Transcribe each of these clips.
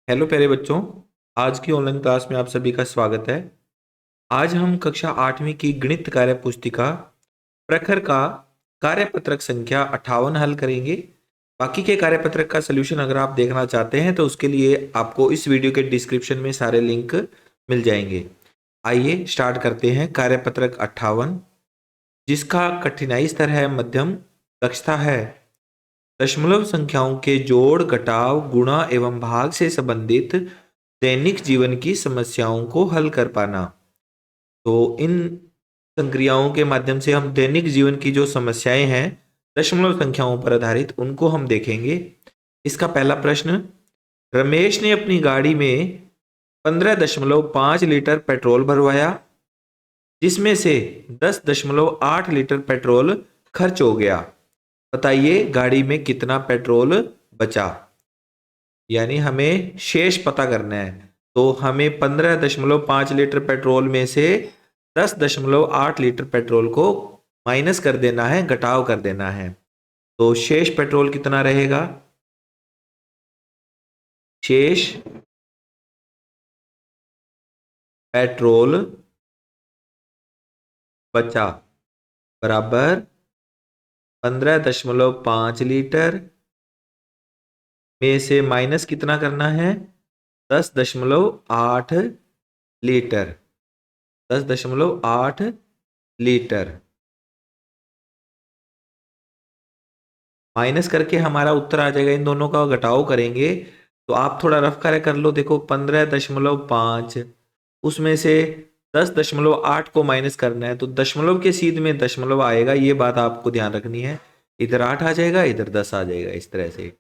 Hello प्यारे बच्चों। आज की ऑनलाइन क्लास में आप सभी का स्वागत है। आज हम कक्षा 8वीं की गणित कार्य पुस्तिका प्रखर का कार्यपत्रक संख्या 58 हल करेंगे। बाकी के कार्यपत्रक का सलूशन अगर आप देखना चाहते हैं तो उसके लिए आपको इस वीडियो के डिस्क्रिप्शन में सारे लिंक मिल जाएंगे। आइए स्टार्ट करते हैं। कार्यपत्रक 58 जिसका कठिनाई स्तर है मध्यम, दक्षता है दशमलव संख्याओं के जोड़, घटाव, गुणा एवं भाग से संबंधित दैनिक जीवन की समस्याओं को हल कर पाना। तो इन संक्रियाओं के माध्यम से हम दैनिक जीवन की जो समस्याएं हैं दशमलव संख्याओं पर आधारित उनको हम देखेंगे। इसका पहला प्रश्न, रमेश ने अपनी गाड़ी में 15.5 लीटर पेट्रोल भरवाया जिसमें से 10.8 लीटर पेट्रोल खर्च हो गया। बताइए गाड़ी में कितना पेट्रोल बचा। यानी हमें शेष पता करना है। तो हमें 15.5 लीटर पेट्रोल में से 10.8 लीटर पेट्रोल को माइनस कर देना है, घटाव कर देना है। तो शेष पेट्रोल कितना रहेगा? शेष पेट्रोल बचा बराबर 15.5 लीटर में से माइनस कितना करना है? 10.8 लीटर। 10.8 लीटर माइनस करके हमारा उत्तर आ जाएगा। इन दोनों का घटाव करेंगे तो आप थोड़ा रफ कार्य कर लो। देखो 15.5 उसमें से 10.8 को माइनस करना है तो दशमलव के सीध में दशमलव आएगा, ये बात आपको ध्यान रखनी है। इधर 8 आ जाएगा, इधर 10 आ जाएगा, इस तरह से।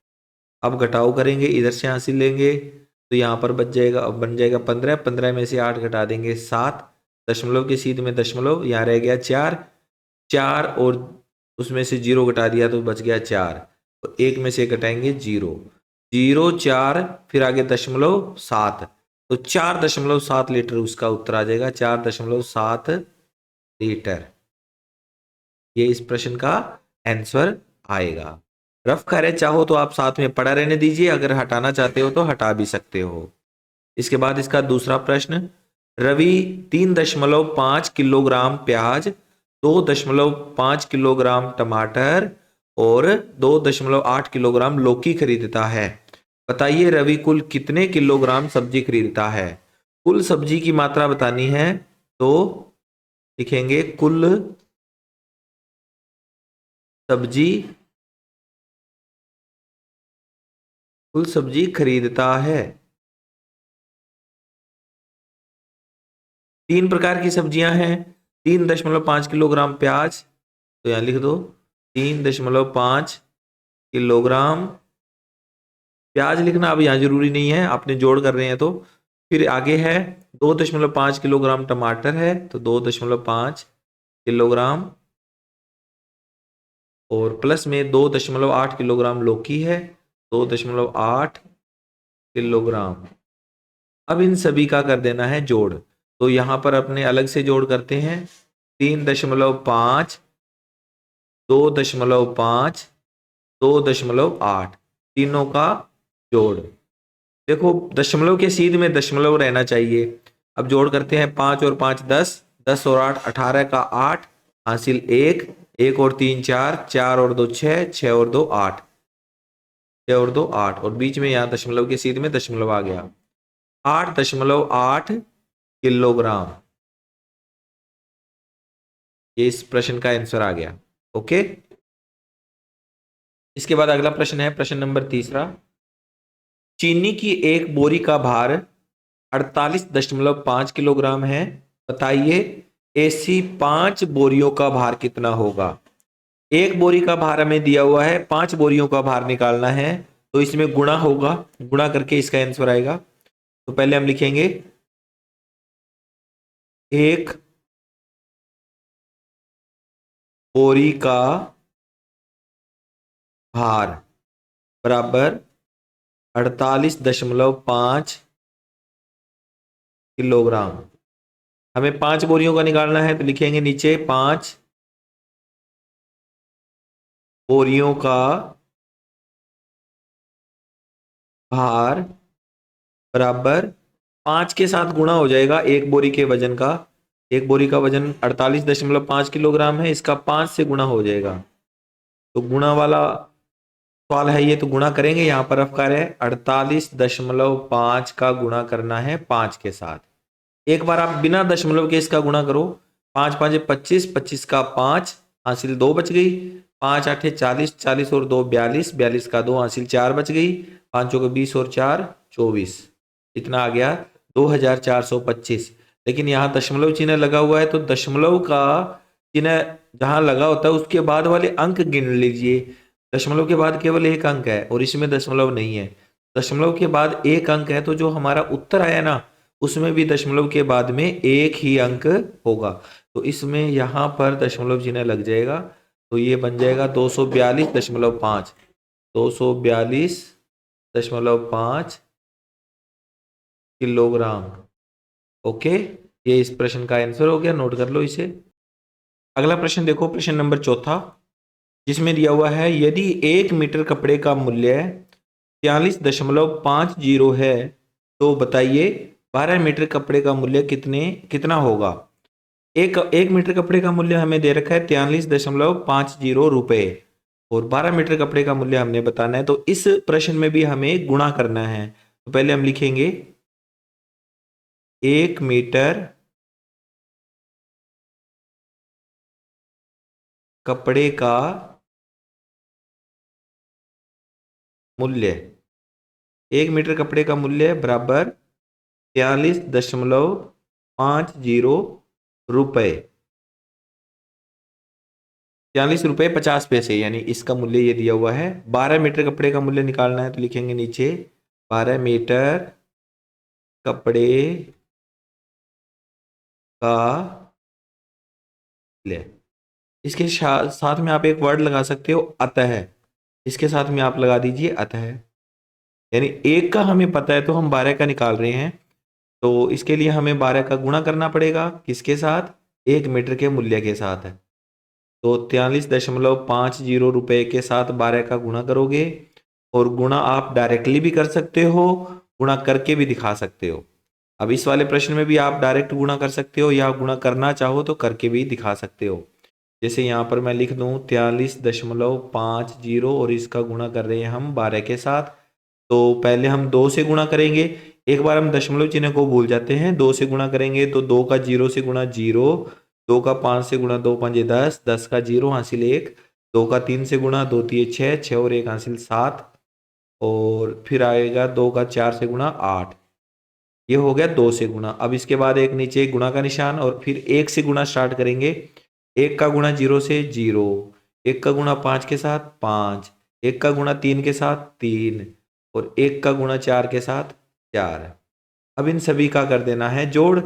अब घटाव करेंगे, इधर से हासिल लेंगे तो यहाँ पर बच जाएगा, अब बन जाएगा 15। 15 में से 8 घटा देंगे 7, दशमलव के सीध में दशमलव, यहाँ रह गया 4। 4 और उसमें से 0 घटा दिया तो बच गया 4। तो 1 में से घटाएंगे 0, 0 4 फिर आगे दशमलव 7। तो 4.7 लीटर उसका उत्तर आ जाएगा। 4.7 लीटर ये इस प्रश्न का आंसर आएगा। रफ कार्य चाहो तो आप साथ में पढ़ा रहने दीजिए, अगर हटाना चाहते हो तो हटा भी सकते हो। इसके बाद इसका दूसरा प्रश्न, रवि 3.5 किलोग्राम प्याज, 2.5 किलोग्राम टमाटर और 2.8 किलोग्राम लौकी खरीदता है। बताइए रवि कुल कितने किलोग्राम सब्जी खरीदता है। कुल सब्जी की मात्रा बतानी है तो लिखेंगे कुल सब्जी, कुल सब्जी खरीदता है। 3 प्रकार की सब्जियां हैं। 3.5 किलोग्राम प्याज, तो यहां लिख दो 3.5 किलोग्राम प्याज लिखना अब यहाँ जरूरी नहीं है, आपने जोड़ कर रहे हैं तो। फिर आगे है 2.5 किलोग्राम टमाटर है तो 2.5 किलोग्राम, और प्लस में 2.8 किलोग्राम लौकी है, 2.8 किलोग्राम। अब इन सभी का कर देना है जोड़। तो यहाँ पर अपने अलग से जोड़ करते हैं। 3.5, 2.5, 2.8, तीनों का जोड़। देखो दशमलव के सीध में दशमलव रहना चाहिए। अब जोड़ करते हैं, 5 और 5 10, 10 और 8 18 का 8, हासिल 1, 1 और 3 4, 4 और 2 6, 6 और 2 8, 6 और 2 8, और बीच में यहाँ दशमलव के सीध में दशमलव आ गया। 8.8 किलोग्राम ये इस प्रश्न का आंसर आ गया। ओके। इसके बाद अगला प्रश्न है प्रश्न नंबर तीसरा, चीनी की एक बोरी का भार 48.5 किलोग्राम है। बताइए ऐसी 5 बोरियों का भार कितना होगा। एक बोरी का भार हमें दिया हुआ है, 5 बोरियों का भार निकालना है तो इसमें गुणा होगा, गुणा करके इसका आंसर आएगा। तो पहले हम लिखेंगे एक बोरी का भार बराबर 48.5 किलोग्राम। हमें 5 बोरियों का निकालना है तो लिखेंगे नीचे 5 बोरियों का भार बराबर 5 के साथ गुणा हो जाएगा एक बोरी के वजन का। एक बोरी का वजन 48.5 किलोग्राम है, इसका 5 से गुणा हो जाएगा। तो गुणा वाला सवाल है ये, तो गुणा करेंगे। यहाँ पर अफकार है 48.5 का गुणा करना है 5 के साथ। एक बार आप बिना दशमलव के इसका गुणा करो। 5 5 25, 25 का 5 हासिल 2 बच गई। 5 8 40, 40 और 2 42, 42 का 2 हासिल 4 बच गई। 5 चौके 20 और 4 24, इतना आ गया 2425। लेकिन यहाँ दशमलव चिन्ह लगा हुआ है, तो दशमलव का चिन्ह जहां लगा होता है उसके बाद वाले अंक गिन लीजिए। दशमलव के बाद केवल एक अंक है और इसमें दशमलव नहीं है। दशमलव के बाद एक अंक है, तो जो हमारा उत्तर आया ना उसमें भी दशमलव के बाद में एक ही अंक होगा। तो इसमें यहां पर दशमलव चिन्ह लग जाएगा, तो ये बन जाएगा 242.5। 242.5 किलोग्राम। ओके, ये इस प्रश्न का आंसर हो गया, नोट कर लो इसे। अगला प्रश्न देखो, प्रश्न नंबर चौथा, जिसमें दिया हुआ है यदि 1 मीटर कपड़े का मूल्य 43.50 है तो बताइए 12 मीटर कपड़े का मूल्य कितना होगा। एक मीटर कपड़े का मूल्य हमें दे रखा है 43.50 रुपए और 12 मीटर कपड़े का मूल्य हमने बताना है। तो इस प्रश्न में भी हमें गुणा करना है। तो पहले हम लिखेंगे 1 मीटर कपड़े का मूल्य, 1 मीटर कपड़े का मूल्य बराबर 43.50 रुपए, 43 रुपये 50 पैसे, यानी इसका मूल्य ये दिया हुआ है। 12 मीटर कपड़े का मूल्य निकालना है, तो लिखेंगे नीचे 12 मीटर कपड़े का मूल्य। इसके साथ में आप एक वर्ड लगा सकते हो अतः, इसके साथ में आप लगा दीजिए अतः। यानी एक का हमें पता है तो हम 12 का निकाल रहे हैं, तो इसके लिए हमें 12 का गुणा करना पड़ेगा किसके साथ, 1 मीटर के मूल्य के साथ है। तो 43.50 रुपए के साथ 12 का गुणा करोगे, और गुणा आप डायरेक्टली भी कर सकते हो, गुणा करके भी दिखा सकते हो। अब इस वाले प्रश्न में भी आप डायरेक्ट गुणा कर सकते हो या गुणा करना चाहो तो करके भी दिखा सकते हो। जैसे यहाँ पर मैं लिख दूं 43.50 और इसका गुणा कर रहे हैं हम 12 के साथ। तो पहले हम 2 से गुणा करेंगे। एक बार हम दशमलव चिन्ह को भूल जाते हैं, 2 से गुणा करेंगे तो 2 का 0 से गुणा 0, 2 का 5 से गुणा 2 5 10, 10 का 0 हासिल 1, 2 का 3 से गुणा 2 3 6, 6 और 1 हासिल 7, और फिर आएगा 2 का 4 से गुणा 8। ये हो गया 2 से गुणा। अब इसके बाद एक नीचे गुणा का निशान और फिर 1 से गुणा स्टार्ट करेंगे। 1 का गुणा 0 से 0, 1 का गुणा 5 के साथ 5, 1 का गुणा 3 के साथ 3 और 1 का गुणा 4 के साथ 4। अब इन सभी का कर देना है जोड़।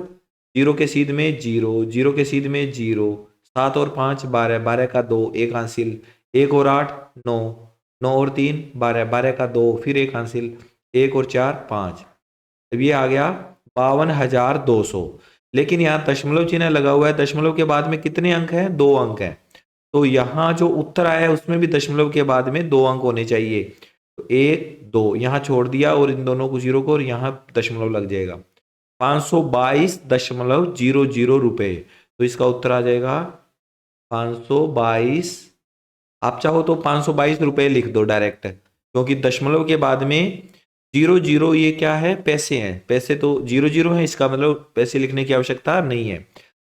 0 के सीध में 0, 0 के सीध में 0, 7 और 5 12, 12 का 2 1 हासिल, 1 और 8 9, 9 और 3 12, 12 का 2 फिर 1 हासिल, 1 और 4 5। अब ये आ गया 52,200। लेकिन यहाँ दशमलव चिन्ह लगा हुआ है, दशमलव के बाद में कितने अंक हैं, 2 अंक हैं। तो यहाँ जो उत्तर आया है उसमें भी दशमलव के बाद में 2 अंक होने चाहिए। तो 1 2 यहाँ छोड़ दिया और इन दोनों को 0 को, और यहाँ दशमलव लग जाएगा। 522.00 रुपए। तो इसका उत्तर आ जाएगा 522। आप चाहो तो 522 रुपए लिख दो डायरेक्ट, क्योंकि दशमलव के बाद में 00 ये क्या है, पैसे हैं। पैसे तो 00 है, इसका मतलब पैसे लिखने की आवश्यकता नहीं है।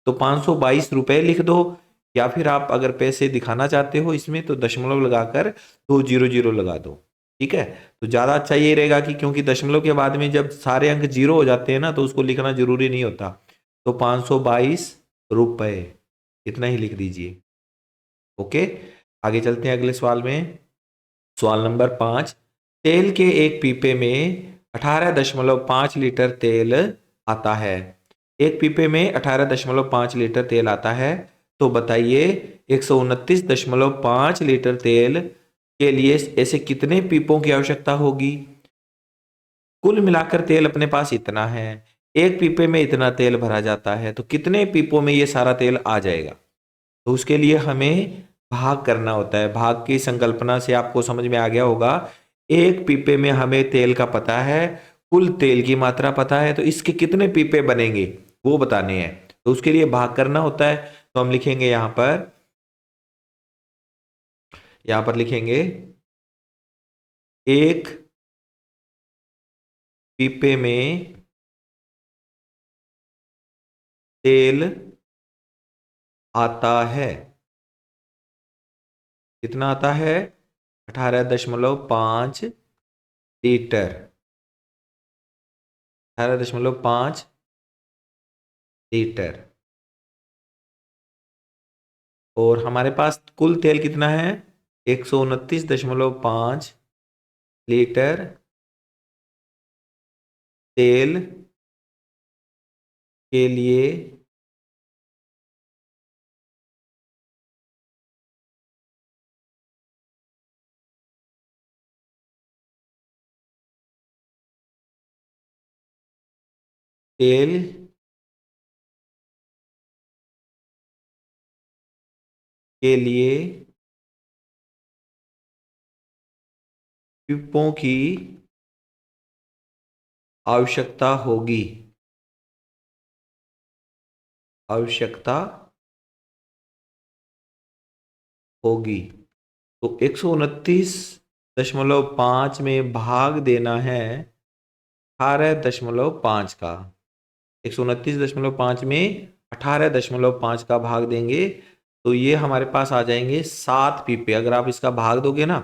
तो 522 रुपए लिख दो, या फिर आप अगर पैसे दिखाना चाहते हो इसमें तो दशमलव लगाकर 200 लगा दो। ठीक है, तो ज़्यादा अच्छा ये रहेगा कि क्योंकि दशमलव के बाद में जब सारे अंक 0 हो जाते हैं ना तो उसको लिखना जरूरी नहीं होता। तो 522 रुपए इतना ही लिख दीजिए। ओके, आगे चलते हैं अगले सवाल में। सवाल नंबर 5, तेल के एक पीपे में 18.5 लीटर तेल आता है। एक पीपे में 18.5 लीटर तेल आता है, तो बताइए 129.5 लीटर तेल के लिए ऐसे कितने पीपों की आवश्यकता होगी। कुल मिलाकर तेल अपने पास इतना है, एक पीपे में इतना तेल भरा जाता है, तो कितने पीपों में ये सारा तेल आ जाएगा। तो उसके लिए हमें भाग करना होता है। भाग की संकल्पना से आपको समझ में आ गया होगा। एक पीपे में हमें तेल का पता है, कुल तेल की मात्रा पता है, तो इसके कितने पीपे बनेंगे वो बताने हैं। तो उसके लिए भाग करना होता है। तो हम लिखेंगे यहां पर लिखेंगे एक पीपे में तेल आता है। कितना आता है? 18.5 लीटर। 18.5 लीटर। और हमारे पास कुल तेल कितना है? 129.5 लीटर तेल के लिए तेल के लिए पिपों की आवश्यकता होगी। आवश्यकता होगी। तो 129.5 में भाग देना है 18.5 का। 129.5 में 18.5 का भाग देंगे तो ये हमारे पास आ जाएंगे 7 पीपे। अगर आप इसका भाग दोगे ना,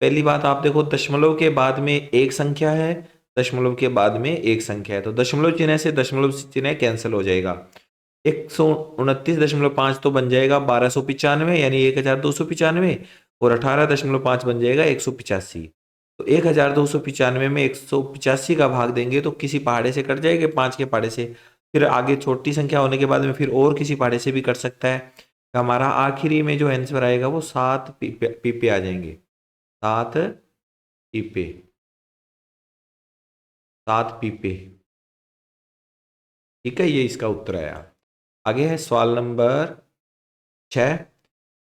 पहली बात आप देखो, दशमलव के बाद में एक संख्या है, दशमलव के बाद में एक संख्या है, तो दशमलव चिन्ह से दशमलव चिन्ह कैंसिल हो जाएगा। 129.5 तो बन जाएगा 1295 यानी 1295, और 18.5 बन जाएगा 185। तो 1295 में 185 का भाग देंगे तो किसी पहाड़े से कट जाएंगे, 5 के पहाड़े से। फिर आगे छोटी संख्या होने के बाद में फिर और किसी पहाड़े से भी कट सकता है। तो हमारा आखिरी में जो आंसर आएगा वो 7 पीपे आ जाएंगे। 7 पीपे। 7 पीपे। ठीक है, ये इसका उत्तर आया। आगे है सवाल नंबर 6।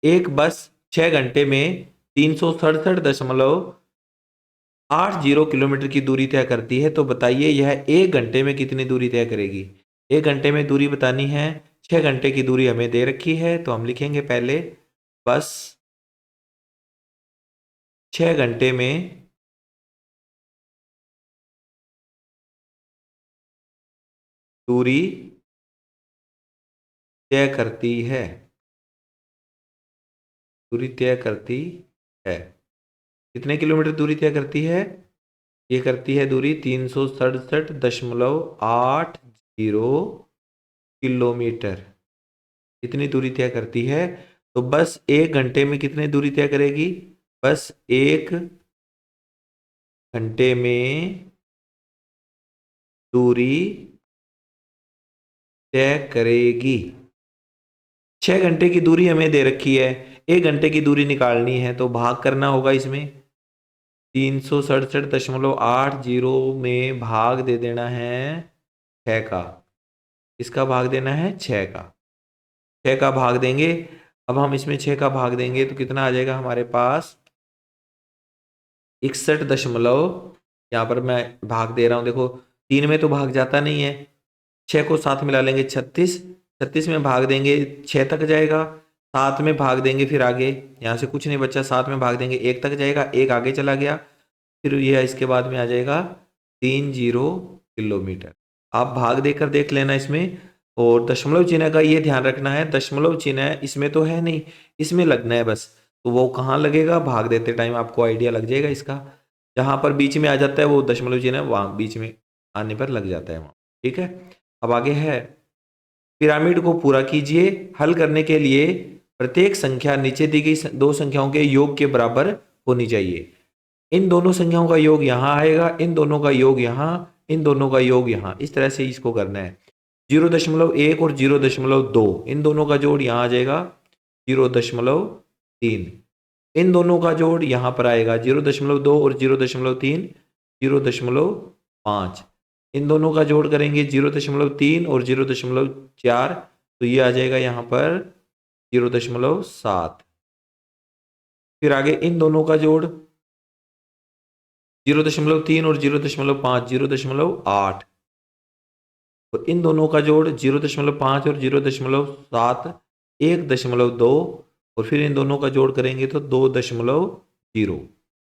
एक बस 6 घंटे में 367.80 किलोमीटर की दूरी तय करती है, तो बताइए यह 1 घंटे में कितनी दूरी तय करेगी। 1 घंटे में दूरी बतानी है। 6 घंटे की दूरी हमें दे रखी है, तो हम लिखेंगे पहले बस 6 घंटे में दूरी तय करती है। दूरी तय करती है। कितने किलोमीटर दूरी तय करती है? ये करती है दूरी 367.80 किलोमीटर। कितनी दूरी तय करती है? तो बस 1 घंटे में कितनी दूरी तय करेगी? बस 1 घंटे में दूरी तय करेगी। 6 घंटे की दूरी हमें दे रखी है, 1 घंटे की दूरी निकालनी है, तो भाग करना होगा इसमें। 367.80 में भाग दे देना है 6 का। इसका भाग देना है 6 का। 6 का भाग देंगे। अब हम इसमें 6 का भाग देंगे तो कितना आ जाएगा हमारे पास? 61 दशमलव, यहाँ पर मैं भाग दे रहा हूँ, देखो 3 में तो भाग जाता नहीं है, 6 को साथ मिला लेंगे 36। 36 में भाग देंगे 6 तक जाएगा, 7 में भाग देंगे फिर आगे, यहाँ से कुछ नहीं बचा, 7 में भाग देंगे 1 तक जाएगा, 1 आगे चला गया, फिर यह इसके बाद में आ जाएगा 30 किलोमीटर। आप भाग देकर देख लेना इसमें। और दशमलव चिन्ह का ये ध्यान रखना है, दशमलव चिन्ह इसमें तो है नहीं, इसमें लगना है बस। तो वो कहाँ लगेगा, भाग देते टाइम आपको आइडिया लग जाएगा इसका। जहां पर बीच में आ जाता है वो दशमलव चिन्ह, वहां बीच में आने पर लग जाता है वहां। ठीक है, अब आगे है, पिरामिड को पूरा कीजिए। हल करने के लिए प्रत्येक संख्या नीचे दी गई दो संख्याओं के योग के बराबर होनी चाहिए। इन दोनों संख्याओं का योग यहाँ आएगा, इन दोनों का योग यहाँ, इन दोनों का योग यहाँ, इस तरह से इसको करना है। 0.1 और 0.2 इन दोनों का जोड़ यहाँ आ जाएगा 0.3। इन दोनों का जोड़ यहाँ पर आएगा 0.2 और 0.3 0.5। इन दोनों का जोड़ करेंगे 0.3 और 0.4, तो ये आ जाएगा यहाँ पर 0.7। फिर आगे इन दोनों का जोड़ 0.3 और 0.5 0.8। तो इन दोनों का जोड़ 0.5 और 0.7 1.2 और फिर इन दोनों का जोड़ करेंगे तो 2.0।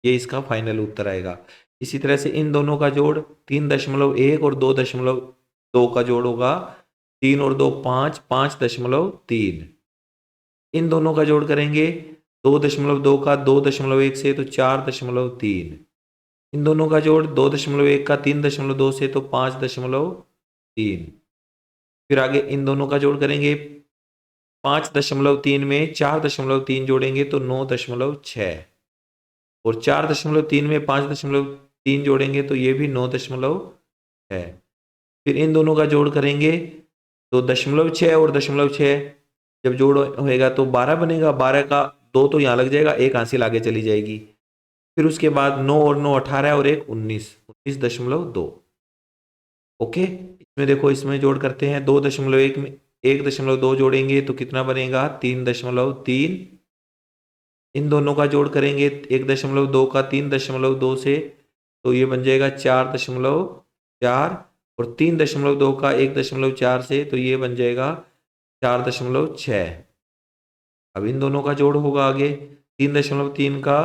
ये इसका फाइनल उत्तर आएगा। इसी तरह से इन दोनों का जोड़ 3.1 और 2.2 का जोड़ होगा 3 और 2 5 5.3। इन दोनों का जोड़ करेंगे 2.2 का 2.1 से तो 4.3। इन दोनों का जोड़ 2.1 का 3.2 से तो 5.3। फिर आगे इन दोनों का जोड़ करेंगे 5.3 में 4.3 जोड़ेंगे तो 9.6 और 4.3 में 5.3 जोड़ेंगे तो ये भी 9.6। फिर इन दोनों का जोड़ करेंगे तो 0.6 और 0.6 जब जोड़ होएगा तो 12 बनेगा। 12 का 2 तो यहाँ लग जाएगा, एक हासिल आगे चली जाएगी। फिर उसके बाद 9 और 9 18 और 1 19 19.2। ओके, इसमें देखो इसमें जोड़ करते हैं 2.1 में 1.2 जोड़ेंगे तो कितना बनेगा 3.3। इन दोनों का जोड़ करेंगे 1.2 का 3.2 से तो ये बन जाएगा 4.4 और 3.2 का 1.4 से तो ये बन जाएगा 4.6। अब इन दोनों का जोड़ होगा आगे 3.3 का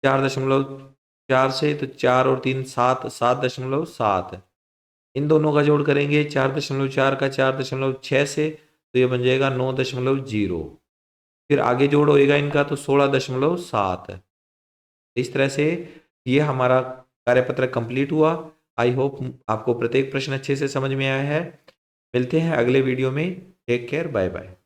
4.4 से तो 4 और 3 7 7.7। इन दोनों का जोड़ करेंगे 4.4 का 4.6 से तो ये बन जाएगा 9.0। फिर आगे जोड़ होएगा इनका तो 16.7। इस तरह से ये हमारा कार्यपत्र कंप्लीट हुआ। आई होप आपको प्रत्येक प्रश्न अच्छे से समझ में आया है। मिलते हैं अगले वीडियो में। Take care, bye bye.